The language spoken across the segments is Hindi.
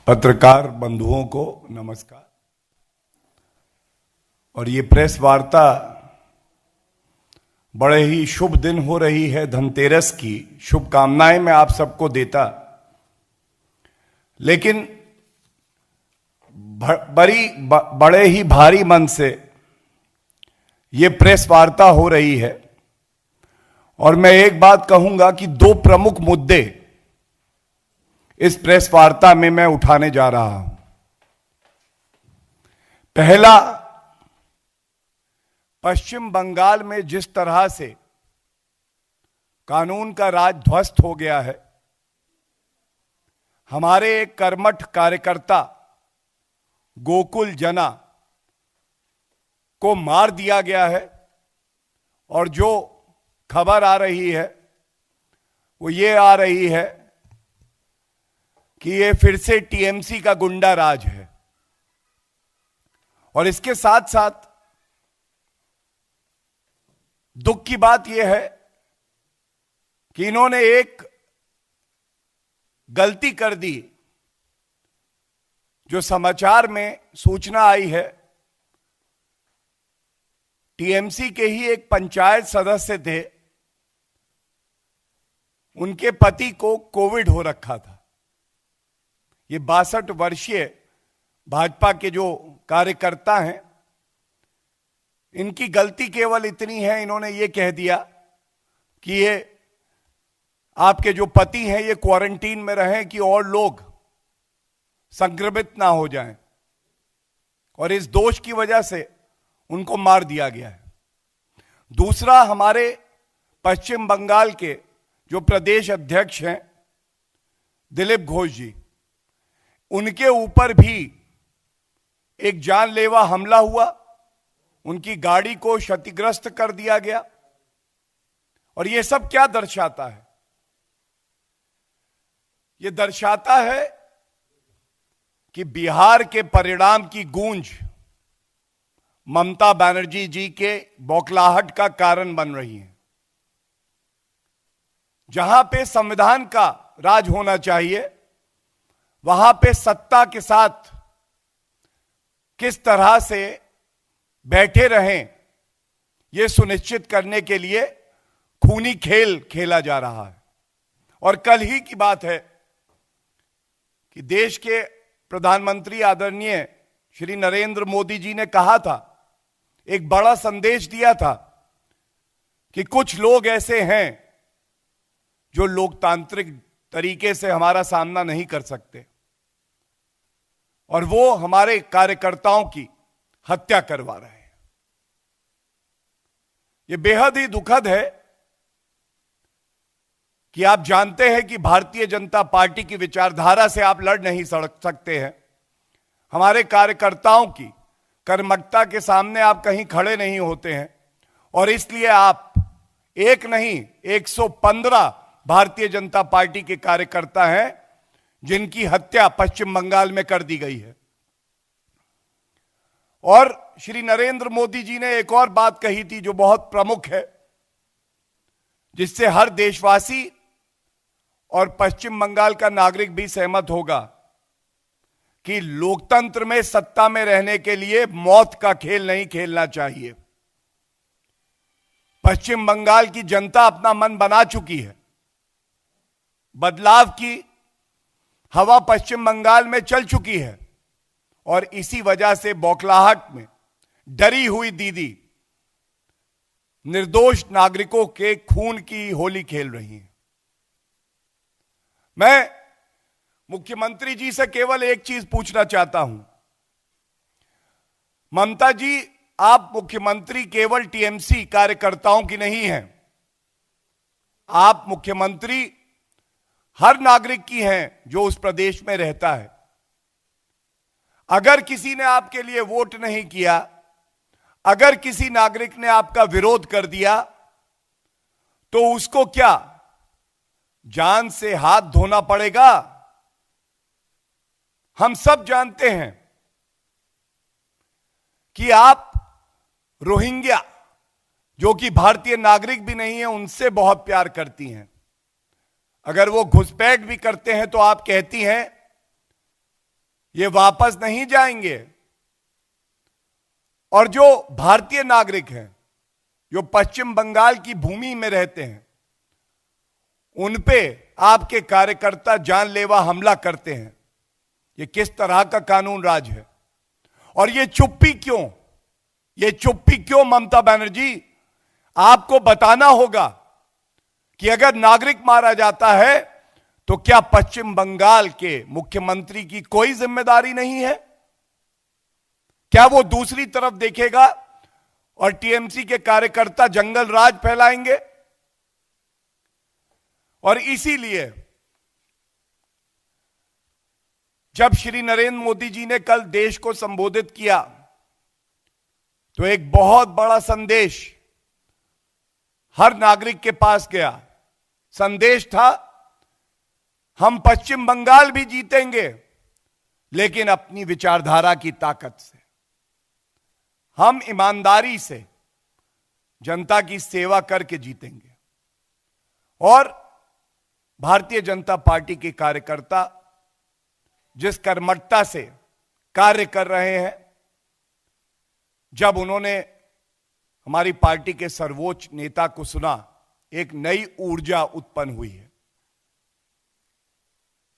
पत्रकार बंधुओं को नमस्कार। और ये प्रेस वार्ता बड़े ही शुभ दिन हो रही है, धनतेरस की शुभकामनाएं मैं आप सबको देता, लेकिन बड़े ही भारी मन से ये प्रेस वार्ता हो रही है। और मैं एक बात कहूंगा कि दो प्रमुख मुद्दे इस प्रेस वार्ता में मैं उठाने जा रहा हूं। पहला, पश्चिम बंगाल में जिस तरह से कानून का राज ध्वस्त हो गया है, हमारे एक कर्मठ कार्यकर्ता गोकुल जना को मार दिया गया है, और जो खबर आ रही है वो ये आ रही है कि ये फिर से टीएमसी का गुंडा राज है। और इसके साथ साथ दुख की बात यह है कि इन्होंने एक गलती कर दी। जो समाचार में सूचना आई है, टीएमसी के ही एक पंचायत सदस्य थे, उनके पति को कोविड हो रखा था। ये 62 वर्षीय भाजपा के जो कार्यकर्ता हैं, इनकी गलती केवल इतनी है, इन्होंने ये कह दिया कि ये आपके जो पति हैं ये क्वारंटीन में रहें कि और लोग संक्रमित ना हो जाएं, और इस दोष की वजह से उनको मार दिया गया है। दूसरा, हमारे पश्चिम बंगाल के जो प्रदेश अध्यक्ष हैं दिलीप घोष जी, उनके ऊपर भी एक जानलेवा हमला हुआ, उनकी गाड़ी को क्षतिग्रस्त कर दिया गया। और यह सब क्या दर्शाता है? यह दर्शाता है कि बिहार के परिणाम की गूंज ममता बनर्जी जी के बौखलाहट का कारण बन रही है। जहां पे संविधान का राज होना चाहिए, वहां पे सत्ता के साथ किस तरह से बैठे रहें, यह सुनिश्चित करने के लिए खूनी खेल खेला जा रहा है। और कल ही की बात है कि देश के प्रधानमंत्री आदरणीय श्री नरेंद्र मोदी जी ने कहा था, एक बड़ा संदेश दिया था कि कुछ लोग ऐसे हैं जो लोकतांत्रिक तरीके से हमारा सामना नहीं कर सकते, और वो हमारे कार्यकर्ताओं की हत्या करवा रहे हैं। ये बेहद ही दुखद है कि आप जानते हैं कि भारतीय जनता पार्टी की विचारधारा से आप लड़ नहीं सकते हैं। हमारे कार्यकर्ताओं की कर्मठता के सामने आप कहीं खड़े नहीं होते हैं, और इसलिए आप एक नहीं 115 भारतीय जनता पार्टी के कार्यकर्ता हैं जिनकी हत्या पश्चिम बंगाल में कर दी गई है। और श्री नरेंद्र मोदी जी ने एक और बात कही थी जो बहुत प्रमुख है, जिससे हर देशवासी और पश्चिम बंगाल का नागरिक भी सहमत होगा कि लोकतंत्र में सत्ता में रहने के लिए मौत का खेल नहीं खेलना चाहिए। पश्चिम बंगाल की जनता अपना मन बना चुकी है। बदलाव की हवा पश्चिम बंगाल में चल चुकी है, और इसी वजह से बौखलाहट में डरी हुई दीदी निर्दोष नागरिकों के खून की होली खेल रही है। मैं मुख्यमंत्री जी से केवल एक चीज पूछना चाहता हूं। ममता जी, आप मुख्यमंत्री केवल टीएमसी कार्यकर्ताओं की नहीं हैं, आप मुख्यमंत्री हर नागरिक की हैं जो उस प्रदेश में रहता है। अगर किसी ने आपके लिए वोट नहीं किया, अगर किसी नागरिक ने आपका विरोध कर दिया, तो उसको क्या जान से हाथ धोना पड़ेगा? हम सब जानते हैं कि आप रोहिंग्या, जो कि भारतीय नागरिक भी नहीं है, उनसे बहुत प्यार करती हैं। अगर वो घुसपैठ भी करते हैं तो आप कहती हैं ये वापस नहीं जाएंगे। और जो भारतीय नागरिक हैं, जो पश्चिम बंगाल की भूमि में रहते हैं, उन पे आपके कार्यकर्ता जानलेवा हमला करते हैं। ये किस तरह का कानून राज है? और ये चुप्पी क्यों? ये चुप्पी क्यों ममता बनर्जी? आपको बताना होगा कि अगर नागरिक मारा जाता है तो क्या पश्चिम बंगाल के मुख्यमंत्री की कोई जिम्मेदारी नहीं है? क्या वो दूसरी तरफ देखेगा और टीएमसी के कार्यकर्ता जंगल राज फैलाएंगे? और इसीलिए जब श्री नरेंद्र मोदी जी ने कल देश को संबोधित किया तो एक बहुत बड़ा संदेश हर नागरिक के पास गया। संदेश था, हम पश्चिम बंगाल भी जीतेंगे, लेकिन अपनी विचारधारा की ताकत से। हम ईमानदारी से जनता की सेवा करके जीतेंगे। और भारतीय जनता पार्टी के कार्यकर्ता जिस कर्मठता से कार्य कर रहे हैं, जब उन्होंने हमारी पार्टी के सर्वोच्च नेता को सुना, एक नई ऊर्जा उत्पन्न हुई है।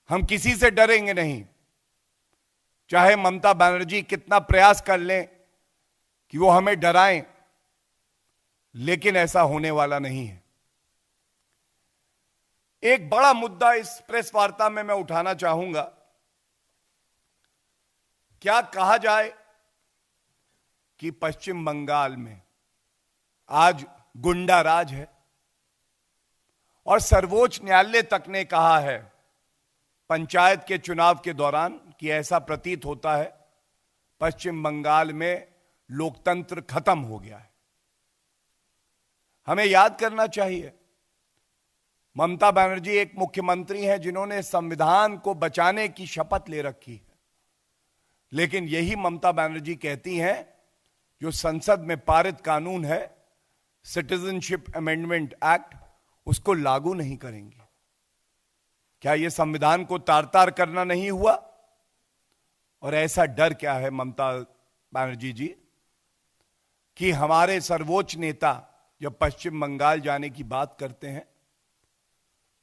हम किसी से डरेंगे नहीं, चाहे ममता बनर्जी कितना प्रयास कर लें कि वो हमें डराएं, लेकिन ऐसा होने वाला नहीं है। एक बड़ा मुद्दा इस प्रेस वार्ता में मैं उठाना चाहूंगा। क्या कहा जाए कि पश्चिम बंगाल में आज गुंडा राज है? और सर्वोच्च न्यायालय तक ने कहा है पंचायत के चुनाव के दौरान कि ऐसा प्रतीत होता है पश्चिम बंगाल में लोकतंत्र खत्म हो गया है। हमें याद करना चाहिए, ममता बनर्जी एक मुख्यमंत्री हैं जिन्होंने संविधान को बचाने की शपथ ले रखी है, लेकिन यही ममता बनर्जी कहती हैं जो संसद में पारित कानून है सिटीजनशिप अमेंडमेंट एक्ट, उसको लागू नहीं करेंगे। क्या यह संविधान को तार तार करना नहीं हुआ? और ऐसा डर क्या है ममता बनर्जी जी कि हमारे सर्वोच्च नेता जब पश्चिम बंगाल जाने की बात करते हैं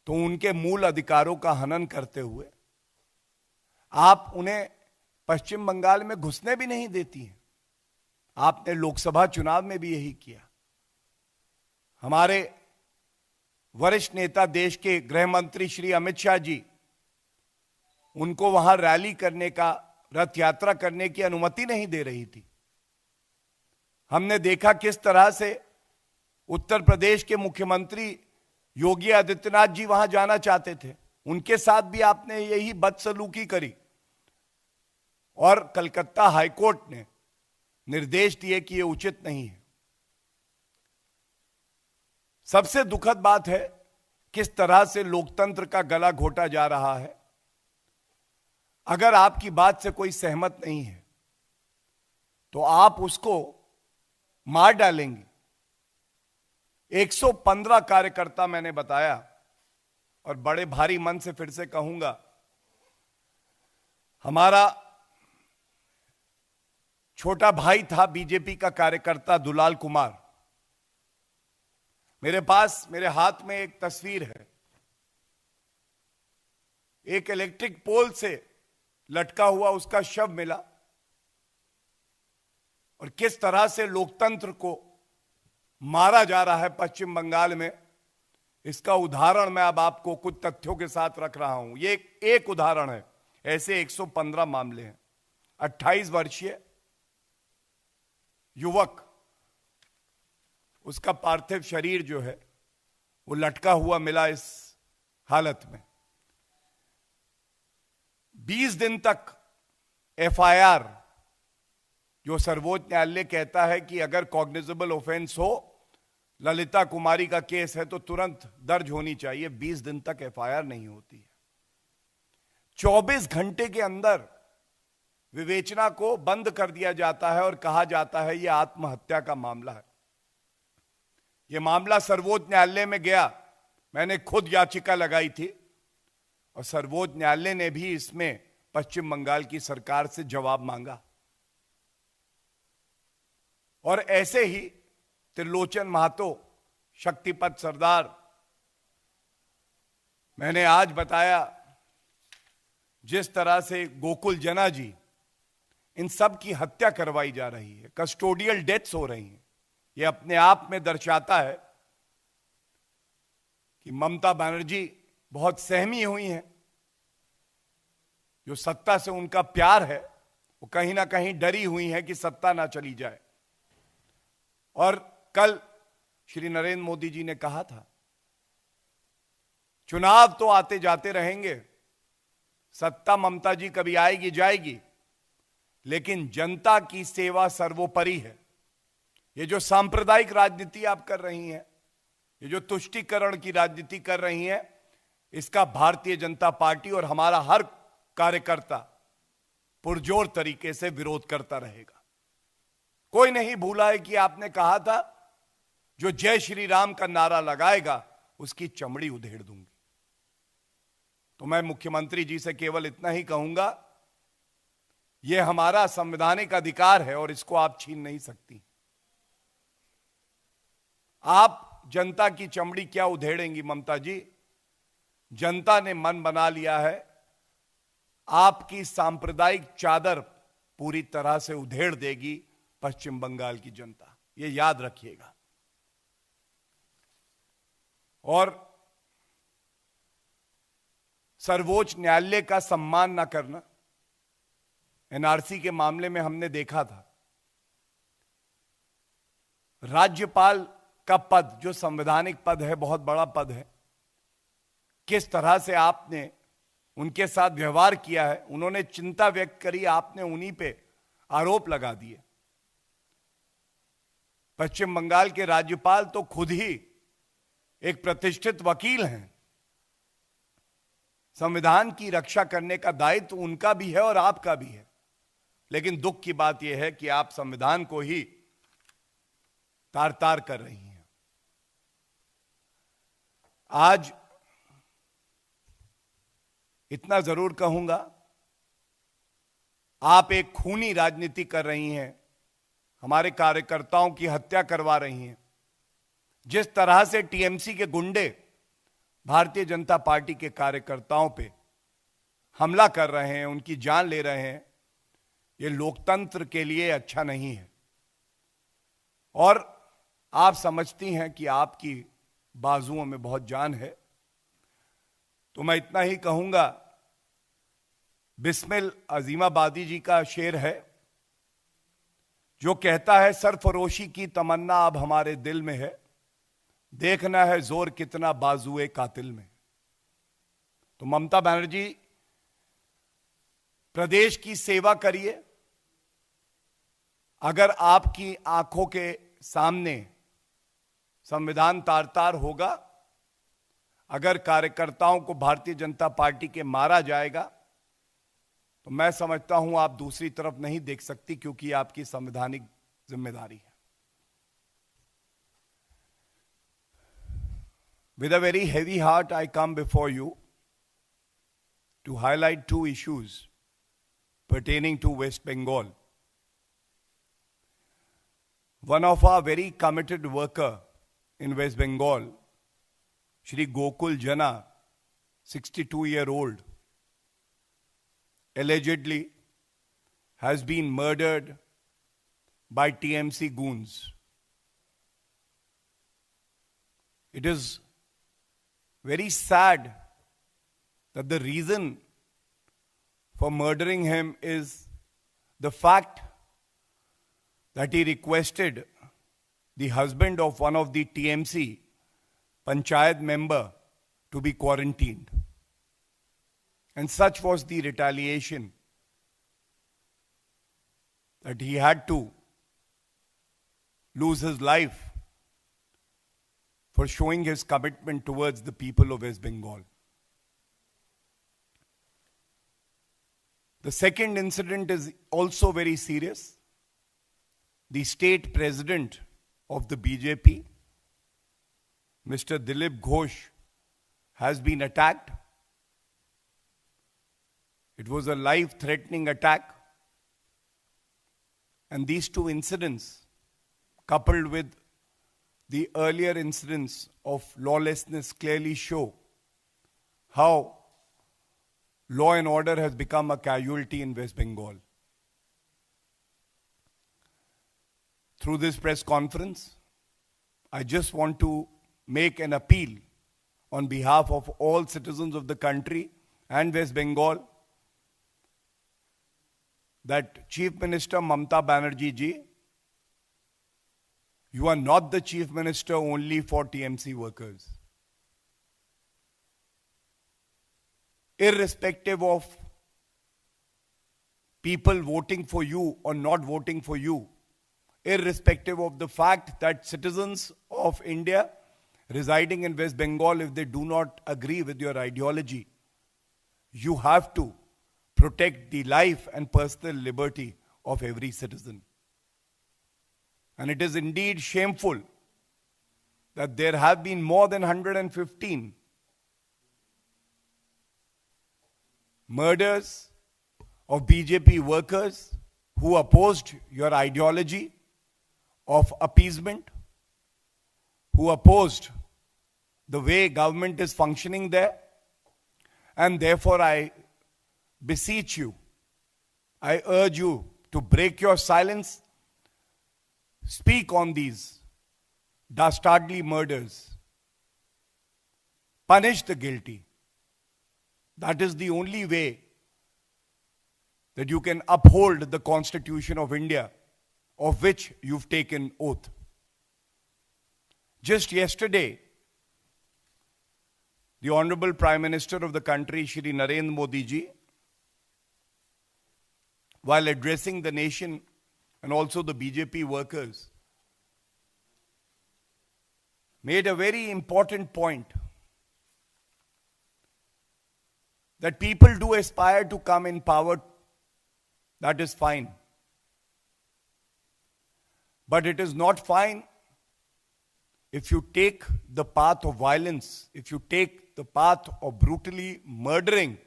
तो उनके मूल अधिकारों का हनन करते हुए आप उन्हें पश्चिम बंगाल में घुसने भी नहीं देती हैं। आपने लोकसभा चुनाव में भी यही किया। हमारे वरिष्ठ नेता देश के गृह मंत्री श्री अमित शाह जी, उनको वहां रैली करने का, रथ यात्रा करने की अनुमति नहीं दे रही थी। हमने देखा किस तरह से उत्तर प्रदेश के मुख्यमंत्री योगी आदित्यनाथ जी वहां जाना चाहते थे, उनके साथ भी आपने यही बदसलूकी करी। और कलकत्ता हाईकोर्ट ने निर्देश दिए कि यह उचित नहीं है। सबसे दुखद बात है किस तरह से लोकतंत्र का गला घोटा जा रहा है। अगर आपकी बात से कोई सहमत नहीं है तो आप उसको मार डालेंगे। 115 कार्यकर्ता मैंने बताया, और बड़े भारी मन से फिर से कहूंगा, हमारा छोटा भाई था बीजेपी का कार्यकर्ता दुलाल कुमार। मेरे पास, मेरे हाथ में एक तस्वीर है, एक इलेक्ट्रिक पोल से लटका हुआ उसका शव मिला। और किस तरह से लोकतंत्र को मारा जा रहा है पश्चिम बंगाल में, इसका उदाहरण मैं अब आपको कुछ तथ्यों के साथ रख रहा हूं। ये एक उदाहरण है, ऐसे 115 मामले हैं। 28 वर्षीय युवक, उसका पार्थिव शरीर जो है वो लटका हुआ मिला इस हालत में। 20 दिन तक एफआईआर, जो सर्वोच्च न्यायालय कहता है कि अगर कॉग्निजेबल ऑफेंस हो, ललिता कुमारी का केस है तो तुरंत दर्ज होनी चाहिए, 20 दिन तक एफआईआर नहीं होती है। 24 घंटे के अंदर विवेचना को बंद कर दिया जाता है और कहा जाता है यह आत्महत्या का मामला है। यह मामला सर्वोच्च न्यायालय में गया, मैंने खुद याचिका लगाई थी और सर्वोच्च न्यायालय ने भी इसमें पश्चिम बंगाल की सरकार से जवाब मांगा। और ऐसे ही त्रिलोचन महतो, शक्तिपत सरदार, मैंने आज बताया जिस तरह से गोकुल जना जी, इन सब की हत्या करवाई जा रही है, कस्टोडियल डेथ्स हो रही हैं। यह अपने आप में दर्शाता है कि ममता बनर्जी बहुत सहमी हुई हैं। जो सत्ता से उनका प्यार है वो कहीं ना कहीं डरी हुई है कि सत्ता ना चली जाए। और कल श्री नरेंद्र मोदी जी ने कहा था, चुनाव तो आते जाते रहेंगे, सत्ता ममता जी कभी आएगी जाएगी, लेकिन जनता की सेवा सर्वोपरि है। ये जो सांप्रदायिक राजनीति आप कर रही हैं, ये जो तुष्टीकरण की राजनीति कर रही हैं, इसका भारतीय जनता पार्टी और हमारा हर कार्यकर्ता पुरजोर तरीके से विरोध करता रहेगा। कोई नहीं भूला है कि आपने कहा था जो जय श्री राम का नारा लगाएगा उसकी चमड़ी उधेड़ दूंगी। तो मैं मुख्यमंत्री जी से केवल इतना ही कहूंगा, यह हमारा संवैधानिक अधिकार है और इसको आप छीन नहीं सकती। आप जनता की चमड़ी क्या उधेड़ेंगी ममता जी? जनता ने मन बना लिया है, आपकी सांप्रदायिक चादर पूरी तरह से उधेड़ देगी पश्चिम बंगाल की जनता, ये याद रखिएगा। और सर्वोच्च न्यायालय का सम्मान न करना, एनआरसी के मामले में हमने देखा था, राज्यपाल का पद जो संवैधानिक पद है, बहुत बड़ा पद है, किस तरह से आपने उनके साथ व्यवहार किया है। उन्होंने चिंता व्यक्त करी, आपने उन्हीं पे आरोप लगा दिए। पश्चिम बंगाल के राज्यपाल तो खुद ही एक प्रतिष्ठित वकील हैं। संविधान की रक्षा करने का दायित्व उनका भी है और आपका भी है, लेकिन दुख की बात यह है कि आप संविधान को ही तार तार कर रही हैं। आज इतना जरूर कहूंगा, आप एक खूनी राजनीति कर रही हैं, हमारे कार्यकर्ताओं की हत्या करवा रही हैं। जिस तरह से टीएमसी के गुंडे भारतीय जनता पार्टी के कार्यकर्ताओं पे हमला कर रहे हैं, उनकी जान ले रहे हैं, ये लोकतंत्र के लिए अच्छा नहीं है। और आप समझती हैं कि आपकी बाजुओं में बहुत जान है, तो मैं इतना ही कहूंगा, बिस्मिल अजीमाबादी जी का शेर है जो कहता है, सरफरोशी की तमन्ना अब हमारे दिल में है, देखना है जोर कितना बाजुए कातिल में। तो ममता बनर्जी, प्रदेश की सेवा करिए। अगर आपकी आंखों के सामने संविधान तार तार होगा, अगर कार्यकर्ताओं को भारतीय जनता पार्टी के मारा जाएगा, तो मैं समझता हूं आप दूसरी तरफ नहीं देख सकती, क्योंकि आपकी संवैधानिक जिम्मेदारी है। With a very heavy heart, I come before you to highlight two issues pertaining to West Bengal. One of our very committed worker in West Bengal, Shri Gokul Jana, 62-year-old, allegedly has been murdered by TMC goons. It is very sad that the reason for murdering him is the fact that he requested the husband of one of the TMC Panchayat member to be quarantined. And such was the retaliation that he had to lose his life for showing his commitment towards the people of West Bengal. The second incident is also very serious. The state president of the BJP, Mr. Dilip Ghosh, has been attacked. It was a life-threatening attack. And these two incidents, coupled with the earlier incidents of lawlessness, clearly show how law and order has become a casualty in West Bengal. Through this press conference, I just want to make an appeal on behalf of all citizens of the country and West Bengal that Chief Minister Mamata Banerjee ji, you are not the Chief Minister only for TMC workers. Irrespective of people voting for you or not voting for you, irrespective of the fact that citizens of India residing in West Bengal, if they do not agree with your ideology, you have to protect the life and personal liberty of every citizen. And it is indeed shameful that there have been more than 115 murders of BJP workers who opposed your ideology of appeasement, who opposed the way government is functioning there. And therefore I beseech you, I urge you to break your silence, speak on these dastardly murders, punish the guilty. That is the only way that you can uphold the Constitution of India, of which you've taken oath. Just yesterday, the Honorable Prime Minister of the country, Shri Narendra Modi ji, while addressing the nation and also the BJP workers, made a very important point that people do aspire to come in power. That is fine. But it is not fine if you take the path of violence, if you take the path of brutally murdering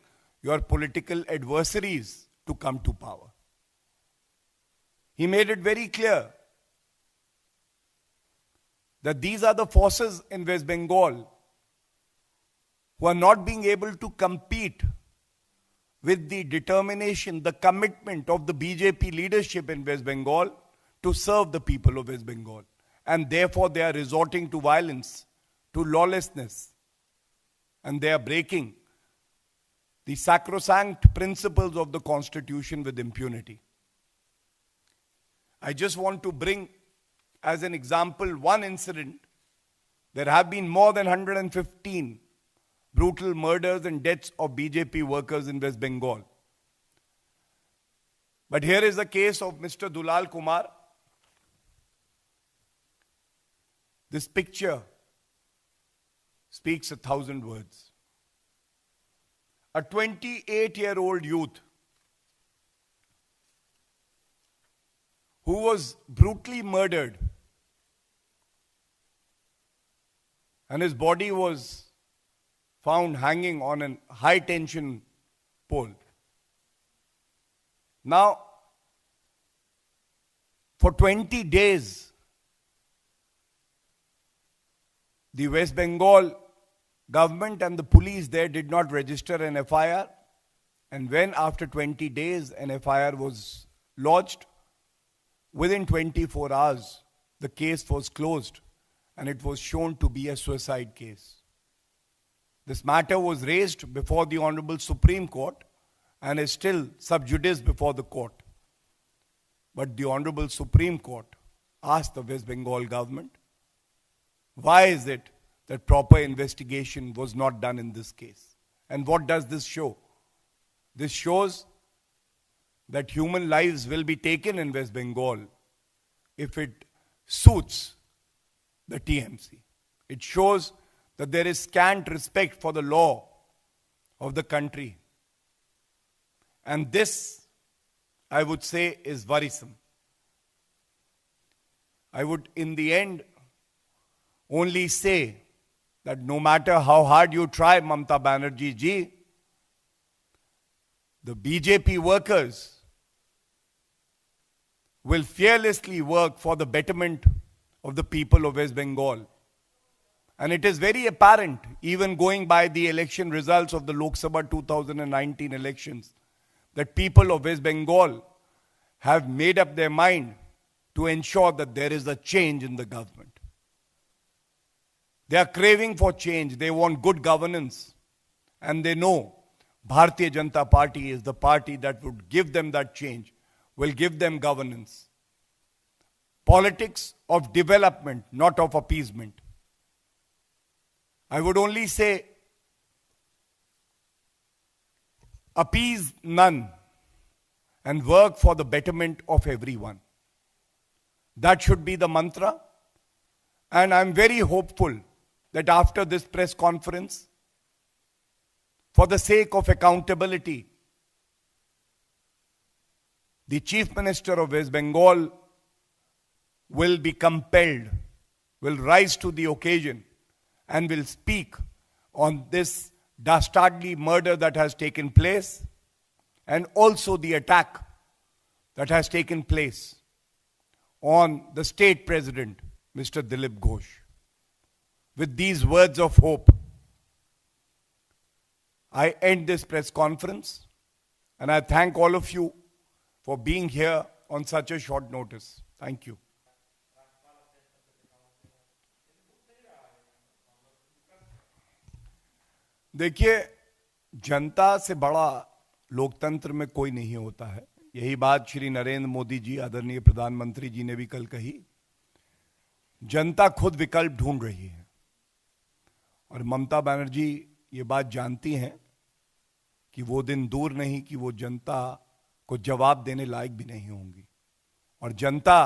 your political adversaries to come to power. He made it very clear that these are the forces in West Bengal who are not being able to compete with the determination, the commitment of the BJP leadership in West Bengal to serve the people of West Bengal. And therefore they are resorting to violence, to lawlessness. And they are breaking the sacrosanct principles of the Constitution with impunity. I just want to bring as an example one incident. There have been more than 115 brutal murders and deaths of BJP workers in West Bengal. But here is the case of Mr. Dulal Kumar. This picture speaks 1,000 words. A 28-year-old youth who was brutally murdered, and his body was found hanging on a high-tension pole. Now, for 20 days, the West Bengal government and the police there did not register an FIR. And when after 20 days an FIR was lodged, within 24 hours, the case was closed and it was shown to be a suicide case. This matter was raised before the Honorable Supreme Court and is still sub judice before the court. But the Honorable Supreme Court asked the West Bengal government, why is it that proper investigation was not done in this case? And what does this show? This shows that human lives will be taken in West Bengal if it suits the TMC. It shows that there is scant respect for the law of the country. And this, I would say, is worrisome. I would, in the end, only say that no matter how hard you try, Mamata Banerjee ji, the BJP workers will fearlessly work for the betterment of the people of West Bengal. And it is very apparent, even going by the election results of the Lok Sabha 2019 elections, that people of West Bengal have made up their mind to ensure that there is a change in the government. They are craving for change. They want good governance. And they know Bharatiya Janata Party is the party that would give them that change, will give them governance. Politics of development, not of appeasement. I would only say, appease none and work for the betterment of everyone. That should be the mantra. And I'm very hopeful that after this press conference, for the sake of accountability, the Chief Minister of West Bengal will be compelled, will rise to the occasion and will speak on this dastardly murder that has taken place and also the attack that has taken place on the state president, Mr. Dilip Ghosh. With these words of hope, I end this press conference and I thank all of you for being here on such a short notice. Thank you. देखिए, जनता से बड़ा लोकतंत्र में कोई नहीं होता है। यही बात श्री नरेंद्र मोदी जी, आदरणीय प्रधानमंत्री जी ने भी कल कही। जनता खुद विकल्प ढूंढ रही है और ममता बनर्जी ये बात जानती हैं कि वो दिन दूर नहीं कि वो जनता को जवाब देने लायक भी नहीं होंगी और जनता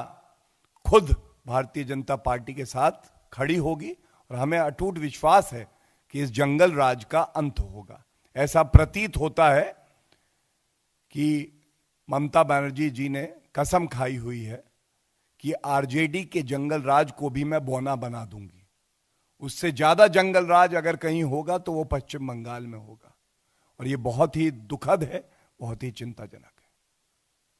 खुद भारतीय जनता पार्टी के साथ खड़ी होगी और हमें अटूट विश्वास है कि इस जंगल राज का अंत होगा। ऐसा प्रतीत होता है कि ममता बनर्जी जी ने कसम खाई हुई है कि आरजेडी के जंगल राज को भी मैं बौना बना दूंगी। उससे ज्यादा जंगल राज अगर कहीं होगा तो वो पश्चिम बंगाल में होगा और ये बहुत ही दुखद है, बहुत ही चिंताजनक है।